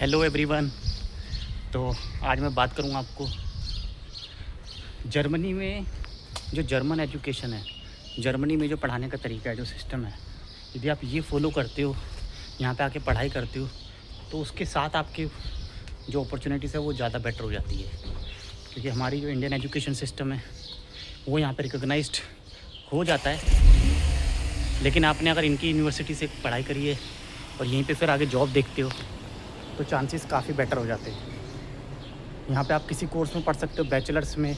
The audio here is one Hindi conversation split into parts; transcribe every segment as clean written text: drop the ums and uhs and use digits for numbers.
Hello everyone. तो आज मैं बात करूँगा आपको जर्मनी में जो जर्मन एजुकेशन है, जर्मनी में जो पढ़ाने का तरीका है, जो सिस्टम है, यदि आप ये फॉलो करते हो, यहाँ पे आके पढ़ाई करते हो, तो उसके साथ आपके जो अपॉर्चुनिटीज़ है वो ज़्यादा बेटर हो जाती है। क्योंकि हमारी जो इंडियन एजुकेशन सिस्टम है वो यहाँ पे रिकॉग्नाइज्ड हो जाता है, लेकिन आपने अगर इनकी यूनिवर्सिटी से पढ़ाई करी है और यहीं पे फिर आगे जॉब देखते हो तो चांसेस काफ़ी बेटर हो जाते हैं। यहाँ पे आप किसी कोर्स में पढ़ सकते हो, बैचलर्स में,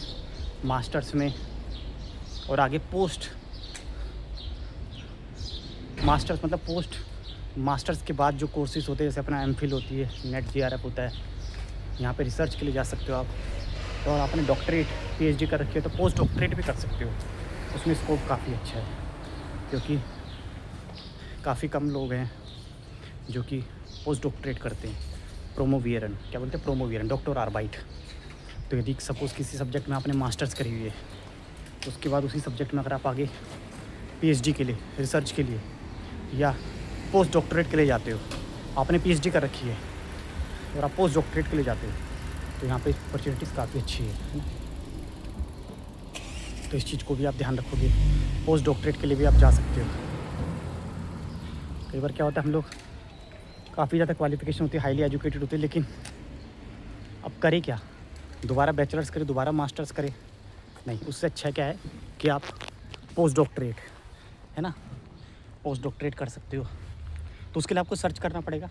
मास्टर्स में, और आगे पोस्ट मास्टर्स मतलब पोस्ट मास्टर्स के बाद जो कोर्सेज़ होते हैं, जैसे अपना एमफिल होती है, नेट जीआरएफ होता है, यहाँ पे रिसर्च के लिए जा सकते हो आप। और आपने डॉक्टरेट पीएचडी कर रखी है तो पोस्ट डॉक्टरेट भी कर सकते हो, उसमें स्कोप काफ़ी अच्छा है। क्योंकि काफ़ी कम लोग हैं जो कि पोस्ट डॉक्टरेट करते हैं, प्रोमोवियरन क्या बोलते हैं, प्रोमोवियरन डॉक्टर आर्बाइट। तो यदि सपोज़ किसी सब्जेक्ट में आपने मास्टर्स करी हुई है तो उसके बाद उसी सब्जेक्ट में अगर आप आगे पीएचडी के लिए, रिसर्च के लिए या पोस्ट डॉक्टरेट के लिए जाते हो, आपने पीएचडी कर रखी है और आप पोस्ट डॉक्टरेट के लिए जाते हो, तो यहाँ पे अपॉर्चुनिटीज़ काफ़ी अच्छी है ना। तो इस चीज़ को भी आप ध्यान रखोगे, पोस्ट डॉक्टरेट के लिए भी आप जा सकते हो। कई बार क्या होता है, हम लोग काफ़ी ज़्यादा क्वालिफिकेशन होती है, हाईली एजुकेटेड होते हैं, लेकिन अब करें क्या, दोबारा बैचलर्स करें, दोबारा मास्टर्स करें? नहीं, उससे अच्छा क्या है कि आप पोस्ट डॉक्टरेट, है ना, पोस्ट डॉक्टरेट कर सकते हो। तो उसके लिए आपको सर्च करना पड़ेगा,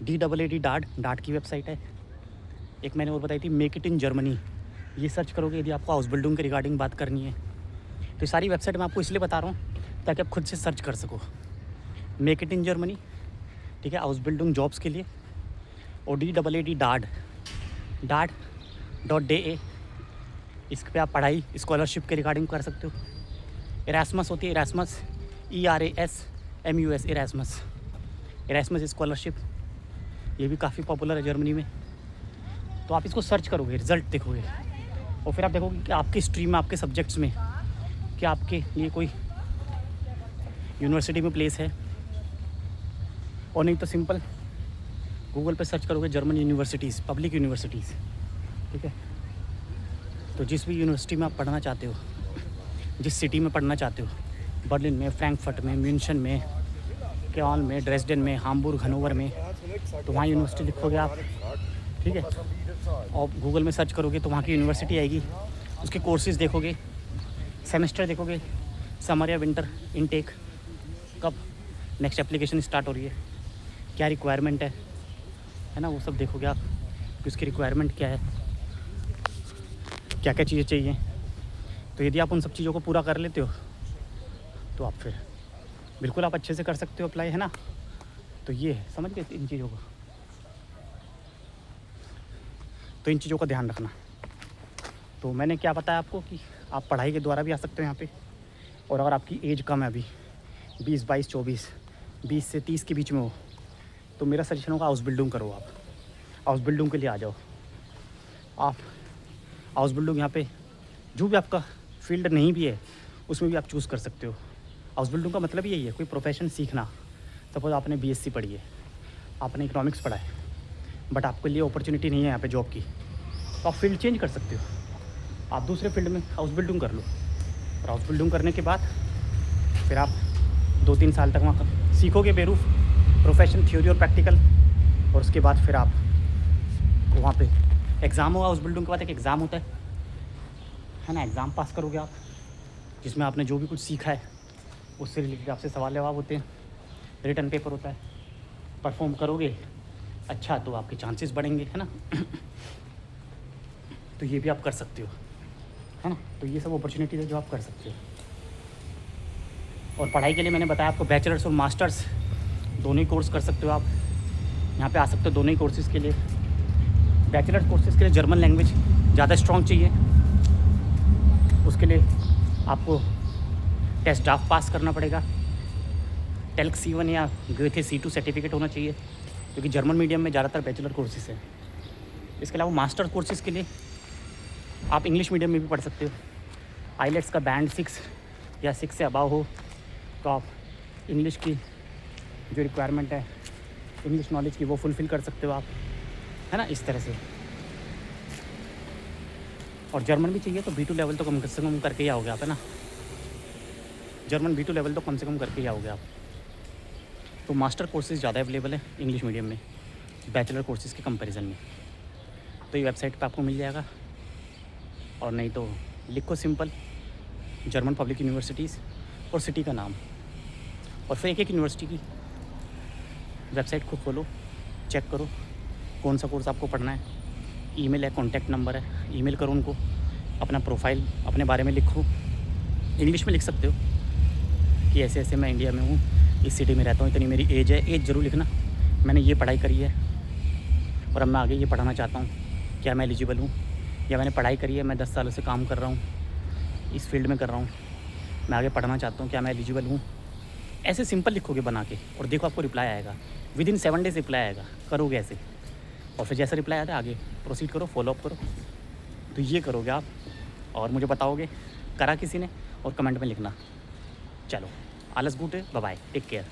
DAAD डाट की वेबसाइट है। एक मैंने और बताई थी, मेक इट इन जर्मनी, ये सर्च करोगे यदि आपको हाउस बिल्डिंग के रिगार्डिंग बात करनी है। तो ये सारी वेबसाइट मैं आपको इसलिए बता रहा हूँ ताकि आप खुद से सर्च कर सको, मेक इट इन जर्मनी, ठीक है, हाउस बिल्डिंग जॉब्स के लिए। और DAAD .de, इस पे आप पढ़ाई स्कॉलरशिप के रिगार्डिंग कर सकते हो। इरास्मस होती है, इरास्मस ERASMUS, इरास्मस स्कॉलरशिप, ये भी काफ़ी पॉपुलर है जर्मनी में। तो आप इसको सर्च करोगे, रिज़ल्ट देखोगे, और फिर आप देखोगे कि आपकी स्ट्रीम में, आपके सब्जेक्ट्स में क्या आपके लिए कोई यूनिवर्सिटी में प्लेस है। और नहीं तो सिंपल गूगल पे सर्च करोगे जर्मन यूनिवर्सिटीज़, पब्लिक यूनिवर्सिटीज़, ठीक है। तो जिस भी यूनिवर्सिटी में आप पढ़ना चाहते हो, जिस सिटी में पढ़ना चाहते हो, बर्लिन में, फ्रैंकफर्ट में, म्यूनशन में, केॉल में, ड्रेसडेन में, हाम्बुर्ग, हनोवर में, तो वहाँ यूनिवर्सिटी लिखोगे आप, ठीक है। और गूगल में सर्च करोगे तो वहाँ की यूनिवर्सिटी आएगी, उसके कोर्सेज़ देखोगे, सेमेस्टर देखोगे, समर या विंटर इनटेक, कब नेक्स्ट एप्लीकेशन स्टार्ट हो रही है, क्या रिक्वायरमेंट है ना, वो सब देखोगे आप कि उसकी रिक्वायरमेंट क्या है, क्या क्या चीज़ें चाहिए। तो यदि आप उन सब चीज़ों को पूरा कर लेते हो तो आप फिर बिल्कुल आप अच्छे से कर सकते हो अप्लाई, है ना। तो ये है, समझ गए इन चीज़ों को, तो इन चीज़ों का ध्यान रखना। तो मैंने क्या बताया आपको कि आप पढ़ाई के द्वारा भी आ सकते हो यहाँ पे। और अगर आपकी एज कम है, अभी 20, 22, 24, 20 से 30 के बीच में हो, तो मेरा सजेशन होगा हाउस बिल्डिंग करो। आप हाउस बिल्डिंग के लिए आ जाओ। आप हाउस बिल्डिंग यहाँ पे जो भी आपका फील्ड नहीं भी है उसमें भी आप चूज़ कर सकते हो। हाउस बिल्डिंग का मतलब यही है, कोई प्रोफेशन सीखना। सपोज आपने BSc पढ़ी है, आपने इकोनॉमिक्स पढ़ा है, बट आपके लिए अपॉर्चुनिटी नहीं है यहाँ पे जॉब की, तो आप फील्ड चेंज कर सकते हो, आप दूसरे फील्ड में हाउस बिल्डिंग कर लो। और हाउस बिल्डिंग करने के बाद फिर आप 2-3 साल तक वहाँ सीखोगे बेरूफ प्रोफेशन, थ्योरी और प्रैक्टिकल। और उसके बाद फिर आप वहाँ पे एग्ज़ाम होगा, हाउस बिल्डिंग के बाद एक एग्ज़ाम होता है ना, एग्ज़ाम पास करोगे आप, जिसमें आपने जो भी कुछ सीखा है उससे रिलेटेड आपसे सवाल जवाब होते हैं, रिटन पेपर होता है, परफॉर्म करोगे अच्छा तो आपके चांसेस बढ़ेंगे, है ना। तो ये भी आप कर सकते हो, है ना। तो ये सब अपॉर्चुनिटीज़ है जो आप कर सकते हो। और पढ़ाई के लिए मैंने बताया आपको, बैचलर्स और मास्टर्स दोनों ही कोर्स कर सकते हो आप, यहाँ पे आ सकते हो दोनों ही कोर्सेज़ के लिए। बैचलर्स कोर्सेज़ के लिए जर्मन लैंग्वेज ज़्यादा स्ट्रॉन्ग चाहिए, उसके लिए आपको टेस्ट ड्राफ्ट पास करना पड़ेगा, टेल्क C1 या गोएथे C2 सर्टिफिकेट होना चाहिए, क्योंकि जर्मन मीडियम में ज़्यादातर बैचलर कोर्सेज़ हैं। इसके अलावा मास्टर कोर्सेज़ के लिए आप इंग्लिश मीडियम में भी पढ़ सकते हो। आईलेट्स का बैंड 6 या 6 से अबाव हो तो आप इंग्लिश की जो रिक्वायरमेंट है इंग्लिश नॉलेज की वो फुलफ़िल कर सकते हो आप, है ना, इस तरह से। और जर्मन भी चाहिए तो B2 लेवल तो कम से कम करके ही आओगे आप, है ना। जर्मन B2 लेवल तो कम से कम करके ही आओगे आप। तो मास्टर कोर्सेज़ ज़्यादा अवेलेबल है इंग्लिश मीडियम में, बैचलर कोर्सेज़ के कंपैरिजन में। तो ये वेबसाइट पे आपको मिल जाएगा, और नहीं तो लिखो सिंपल जर्मन पब्लिक यूनिवर्सिटीज़ और सिटी का नाम, और फिर एक एक यूनिवर्सिटी की वेबसाइट को खोलो, चेक करो कौन सा कोर्स आपको पढ़ना है। ईमेल है, कॉन्टैक्ट नंबर है, ईमेल करो उनको, अपना प्रोफाइल अपने बारे में लिखो, इंग्लिश में लिख सकते हो कि ऐसे ऐसे मैं इंडिया में हूँ, इस सिटी में रहता हूँ, इतनी मेरी एज है, एज ज़रूर लिखना, मैंने ये पढ़ाई करी है और अब मैं आगे ये पढ़ाना चाहता हूँ, क्या मैं एलिजिबल हूँ, या मैंने पढ़ाई करी है, मैं 10 सालों से काम कर रहा हूँ, इस फील्ड में कर रहा हूँ, मैं आगे पढ़ना चाहता हूँ, क्या मैं एलिजिबल हूँ। ऐसे सिंपल लिखोगे बना के, और देखो आपको रिप्लाई आएगा, विदिन 7 डेज़ रिप्लाई आएगा, करोगे ऐसे, और फिर जैसे रिप्लाई आता है आगे प्रोसीड करो, फॉलोअप करो। तो ये करोगे आप और मुझे बताओगे करा किसी ने, और कमेंट में लिखना। चलो, alles Gute, bye bye, take care.